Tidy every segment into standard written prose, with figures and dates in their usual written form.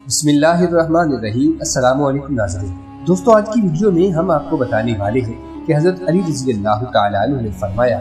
बिस्मिल्लाहिर्रहमानिर्रहीम। अस्सलाम वालेकुम नाज़रीन। दोस्तों, आज की वीडियो में हम आपको बताने वाले हैं कि हज़रत अली रज़ी अल्लाह तआला अन्हु ने फरमाया,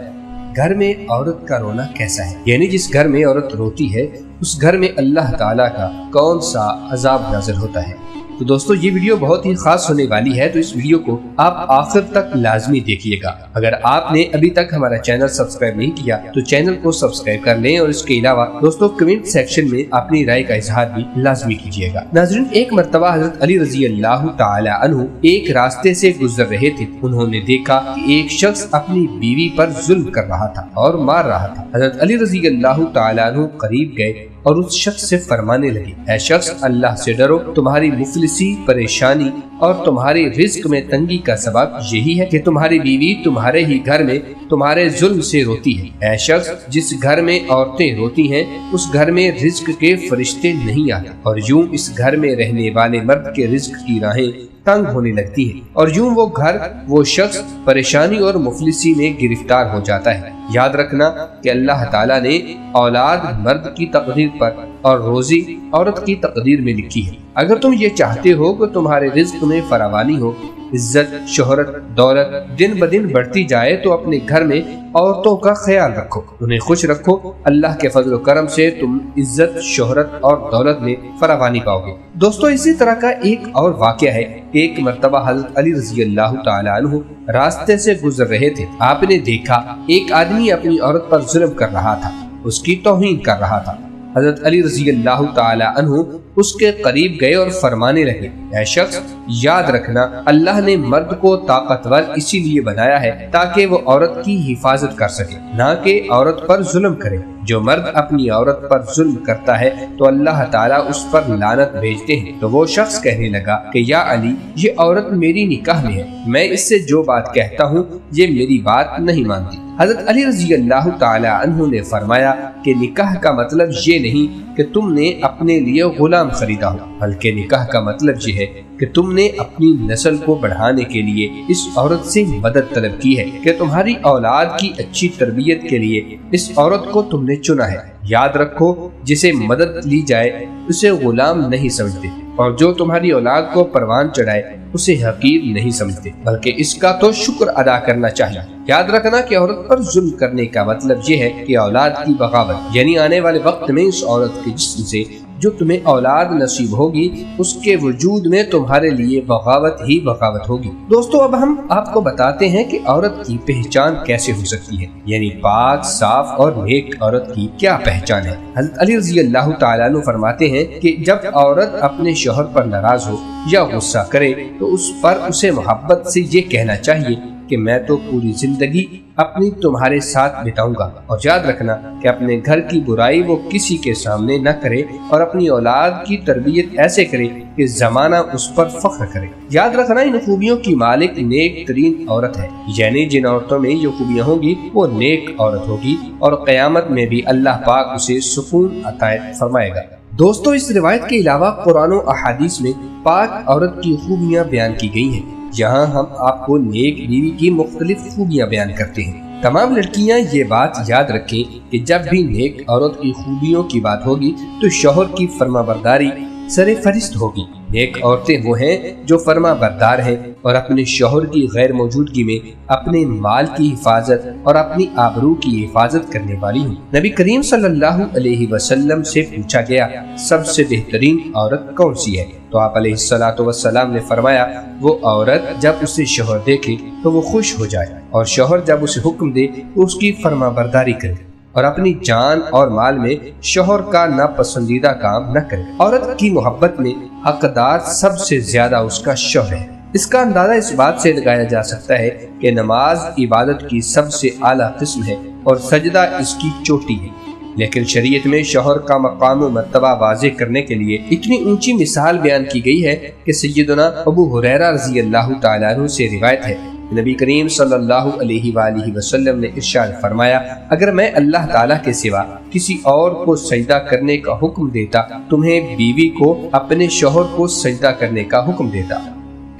घर में औरत का रोना कैसा है, यानी जिस घर में औरत रोती है उस घर में अल्लाह ताला का कौन सा अजाब नाज़िल होता है। तो दोस्तों, ये वीडियो बहुत ही खास होने वाली है, तो इस वीडियो को आप आखिर तक लाजमी देखिएगा। अगर आपने अभी तक हमारा चैनल सब्सक्राइब नहीं किया तो चैनल को सब्सक्राइब कर लें और इसके अलावा दोस्तों कमेंट सेक्शन में अपनी राय का इजहार भी लाजमी कीजिएगा। नाज़रीन, एक मर्तबा हज़रत अली रज़ी अल्लाह तआला अन्हु एक रास्ते से गुजर रहे थे। उन्होंने देखा कि एक शख्स अपनी बीवी पर जुल्म कर रहा था और मार रहा था। हज़रत अली रज़ी अल्लाह तआला अन्हु करीब गए और उस शख्स से फरमाने लगे, ऐ शख्स, अल्लाह से डरो, तुम्हारी मुफलिसी, परेशानी और तुम्हारे रिज्क में तंगी का सबब यही है कि तुम्हारी बीवी तुम्हारे ही घर में तुम्हारे जुल्म से रोती है। ऐ शख्स, जिस घर में औरतें रोती हैं उस घर में रिज्क के फरिश्ते नहीं आते और यूं इस घर में रहने वाले मर्द के रिज्क की राहें तंग होने लगती है और यूं वो घर, वो शख्स परेशानी और मुफलिसी में गिरफ्तार हो जाता है। याद रखना कि अल्लाह ताला ने औलाद मर्द की तकदीर पर और रोजी औरत की तकदीर में लिखी है। अगर तुम ये चाहते हो कि तुम्हारे रिज्क में फरावानी हो, इज्जत, शोहरत, दौलत दिन ब दिन बढ़ती जाए, तो अपने घर में औरतों का ख्याल रखो, उन्हें खुश रखो। अल्लाह के फजल करम से तुम इज्जत, शोहरत और दौलत में फरावानी पाओगे। दोस्तों, इसी तरह का एक और वाक़या है। एक मर्तबा हज़रत अली रज़ी अल्लाह तआला अन्हु रास्ते से गुजर रहे थे। आपने देखा एक आदमी अपनी औरत पर जुल्म कर रहा था, उसकी तौहीन कर रहा था। हज़रत अली रज़ी अल्लाह तआला अन्हु उसके करीब गए और फरमाने लगे, ऐ शख्स, याद रखना, अल्लाह ने मर्द को ताकतवर इसीलिए बनाया है ताकि वो औरत की हिफाजत कर सके, ना कि औरत पर जुल्म करे। जो मर्द अपनी औरत पर जुल्म करता है तो अल्लाह ताला उस पर लानत भेजते हैं। तो वो शख्स कहने लगा कि या अली, ये औरत मेरी निकाह में है, मैं इससे जो बात कहता हूँ ये मेरी बात नहीं मानती। हज़रत अली रज़ी अल्लाह तआला अन्हु ने फरमाया कि निकाह का मतलब ये नहीं कि तुमने अपने लिए गुलाम खरीदा हो, बल्कि निकाह का मतलब ये है कि तुमने अपनी नस्ल को बढ़ाने के लिए इस औरत से मदद तलब की है, कि तुम्हारी औलाद की अच्छी तरबियत के लिए इस औरत को तुमने चुना है। याद रखो, जिसे मदद ली जाए उसे गुलाम नहीं समझते और जो तुम्हारी औलाद को परवान चढ़ाए उसे हकीर नहीं समझते, बल्कि इसका तो शुक्र अदा करना चाहिए। याद रखना कि औरत पर जुल्म करने का मतलब ये है कि औलाद की बगावत, यानी आने वाले वक्त में इस औरत के जिस्म से जो तुम्हें औलाद नसीब होगी उसके वजूद में तुम्हारे लिए बगावत ही बगावत होगी। दोस्तों, अब हम आपको बताते हैं कि औरत की पहचान कैसे हो सकती है, यानी पाक, साफ और नेक औरत की क्या पहचान है। हज़रत अली रज़ी अल्लाह तआला अन्हु फरमाते हैं कि जब औरत अपने शौहर पर नाराज हो या गुस्सा करे तो उस पर उसे मोहब्बत से ये कहना चाहिए कि मैं तो पूरी जिंदगी अपनी तुम्हारे साथ बिताऊंगा। और याद रखना कि अपने घर की बुराई वो किसी के सामने न करे और अपनी औलाद की तरबियत ऐसे करे कि जमाना उस पर फख्र करे। याद रखना, इन खूबियों की मालिक नेक तरीन औरत है, यानी जिन औरतों में ये खूबियाँ होगी वो नेक औरत होगी और क़यामत में भी अल्लाह पाक उसे सुकून अता फरमाएगा। दोस्तों, इस रिवायत के अलावा कुरान और अहादीस में पाक औरत की खूबियाँ बयान की गई हैं। यहाँ हम आपको नेक बीवी की मुख्तलिफ खूबियाँ बयान करते हैं। तमाम लड़कियाँ ये बात याद रखें कि जब भी नेक औरत की खूबियों की बात होगी तो शौहर की फरमाबरदारी सरे फरिश्त होगी। नेक औरतें वो हैं जो फरमा बरदार हैं और अपने शौहर की गैर मौजूदगी में अपने माल की हिफाजत और अपनी आबरू की हिफाजत करने वाली हूँ। नबी करीम सल्लल्लाहु अलैहि वसल्लम से पूछा गया, सबसे बेहतरीन औरत कौन सी है? तो आप अलैहिस्सलातु वस्सलाम ने फरमाया, वो औरत जब उसे शौहर देखे तो वो खुश हो जाए और शौहर जब उसे हुक्म दे तो उसकी फरमा बरदारी करे और अपनी जान और माल में शौहर का नापसंदीदा काम न करे। औरत की मोहब्बत में हकदार सबसे ज्यादा उसका शौहर है। इसका अंदाजा इस बात से लगाया जा सकता है कि नमाज इबादत की सबसे आला किस्म है और सजदा इसकी चोटी है, लेकिन शरीयत में शौहर का मकाम व मर्तबा वाज़ेह करने के लिए इतनी ऊंची मिसाल बयान की गई है कि सैयदना अबू हुरैरा रज़ी अल्लाह तआला अन्हु से रिवायत है, नबी करीम सल्लल्लाहु अलैहि वसल्लम ने इरशाद फरमाया, अगर मैं अल्लाह ताला के सिवा किसी और को सजदा करने का हुक्म देता, तुम्हें बीवी को अपने शौहर को सजदा करने का हुक्म देता।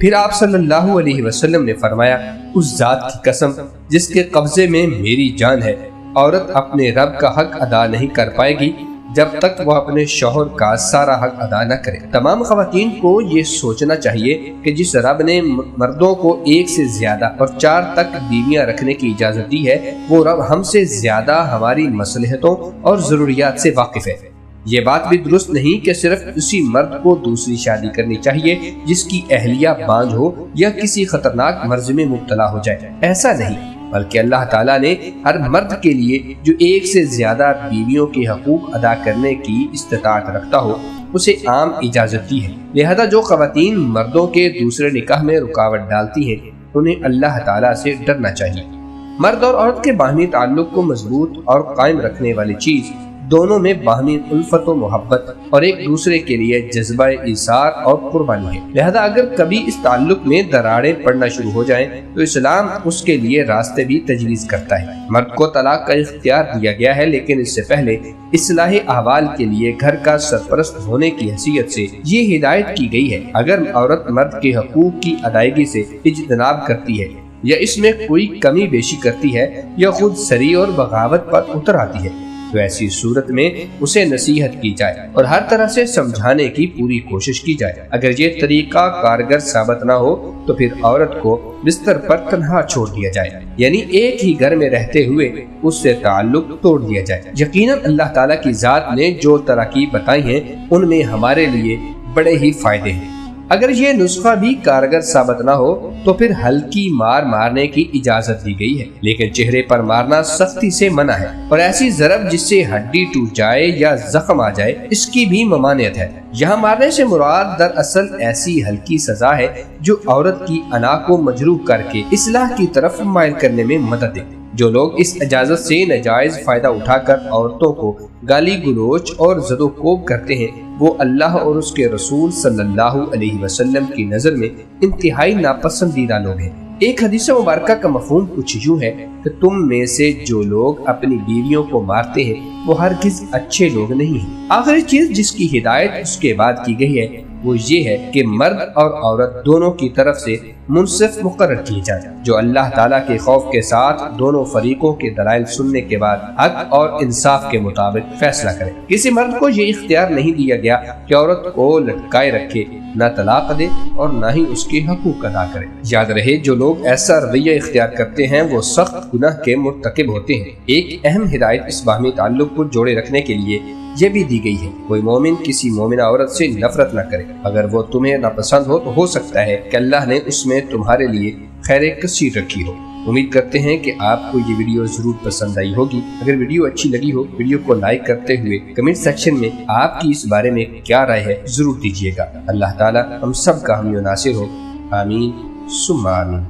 फिर आप सल्लल्लाहु अलैहि वसल्लम ने फरमाया, उस जात की कसम जिसके कब्जे में मेरी जान है, औरत अपने रब का हक अदा नहीं कर पाएगी जब तक वो अपने शौहर का सारा हक अदा न करे। तमाम ख़वातीन को ये सोचना चाहिए कि जिस रब ने मर्दों को 1 से ज्यादा और 4 तक बीवियां रखने की इजाजत दी है, वो रब हमसे ज्यादा हमारी मसलहतों और जरूरियात से वाकिफ है। ये बात भी दुरुस्त नहीं कि सिर्फ उसी मर्द को दूसरी शादी करनी चाहिए जिसकी अहलिया बांझ हो या किसी खतरनाक मर्ज में मुब्तला हो जाए। ऐसा नहीं, बल्कि अल्लाह ताला ने हर मर्द के लिए जो 1 से ज्यादा बीवियों के हकूक अदा करने की इस्तिताअत रखता हो, उसे आम इजाजत दी है। लिहाजा जो ख़वातीन मर्दों के दूसरे निकाह में रुकावट डालती हैं, उन्हें अल्लाह ताला से डरना चाहिए। मर्द और औरत के बाहमी ताल्लुक को मजबूत और कायम रखने वाली चीज दोनों में बाहमी उल्फत व मोहब्बत और एक दूसरे के लिए जज्बा इसार और कुर्बानी है। लिहाजा अगर कभी इस ताल्लुक में दरारें पड़ना शुरू हो जाएं, तो इस्लाम उसके लिए रास्ते भी तजवीज़ करता है। मर्द को तलाक का इख्तियार दिया गया है, लेकिन इससे पहले इस्लाह अहवाल के लिए घर का सरपरस्त होने की हैसियत से ये हिदायत की गई है, अगर औरत मर्द के हकूक की अदायगी से इज्तनाब करती है या इसमें कोई कमी बेशी करती है या खुद सरी और बगावत पर उतर आती है, तो ऐसी सूरत में उसे नसीहत की जाए और हर तरह से समझाने की पूरी कोशिश की जाए। अगर ये तरीका कारगर साबित ना हो तो फिर औरत को बिस्तर पर तन्हा छोड़ दिया जाए, यानी एक ही घर में रहते हुए उससे ताल्लुक तोड़ दिया जाए। यकीनन अल्लाह ताला की जात ने जो तराकीब बताई हैं, उनमें हमारे लिए बड़े ही फायदे हैं। अगर ये नुस्खा भी कारगर साबित ना हो तो फिर हल्की मार मारने की इजाजत दी गई है, लेकिन चेहरे पर मारना सख्ती से मना है और ऐसी ज़रब जिससे हड्डी टूट जाए या जख्म आ जाए, इसकी भी ममानियत है। यहाँ मारने से मुराद दरअसल ऐसी हल्की सजा है जो औरत की अना को मजरूह करके इस्लाह की तरफ माइल करने में मदद दे। जो लोग इस इजाजत से नाजायज फायदा उठाकर औरतों को गाली गुलोच और ज़दोकोब करते हैं, वो अल्लाह और उसके रसूल सल्लल्लाहु अलैहि वसल्लम की नज़र में इंतहाई नापसंदीदा लोग हैं। एक हदीस मुबारका का मफहूम कुछ यूँ है कि तुम में से जो लोग अपनी बीवियों को मारते हैं वो हरगिज अच्छे लोग नहीं हैं। आखिरी चीज जिसकी हिदायत उसके बाद की गई है वो ये है कि मर्द और औरत दोनों की तरफ से मुनसिफ मुकर्रर किए जाए, जो अल्लाह ताला के खौफ के साथ दोनों फरीकों के दलाइल सुनने के बाद हक और इंसाफ के मुताबिक फैसला करे। किसी मर्द को ये इख्तियार नहीं दिया गया कि औरत को लटकाए रखे, न तलाक दे और न ही उसके हकूक अदा करे। याद रहे, जो लोग ऐसा रवैया इख्तियार करते हैं वो सख्त गुनाह के मुर्तकिब होते हैं। एक अहम हिदायत इस बाहमी ताल्लुक को जोड़े रखने के लिए ये भी दी गई है, कोई मोमिन किसी मोमिना औरत से नफरत न करे। अगर वो तुम्हें नापसंद हो तो हो सकता है कि अल्लाह ने उसमें तुम्हारे लिए खैर कसीर रखी हो। उम्मीद करते हैं कि आपको ये वीडियो जरूर पसंद आई होगी। अगर वीडियो अच्छी लगी हो, वीडियो को लाइक करते हुए कमेंट सेक्शन में आपकी इस बारे में क्या राय है जरूर दीजिएगा। अल्लाह ताला हम सब का हामी नासिर हो। आमीन सुम्मा आमीन।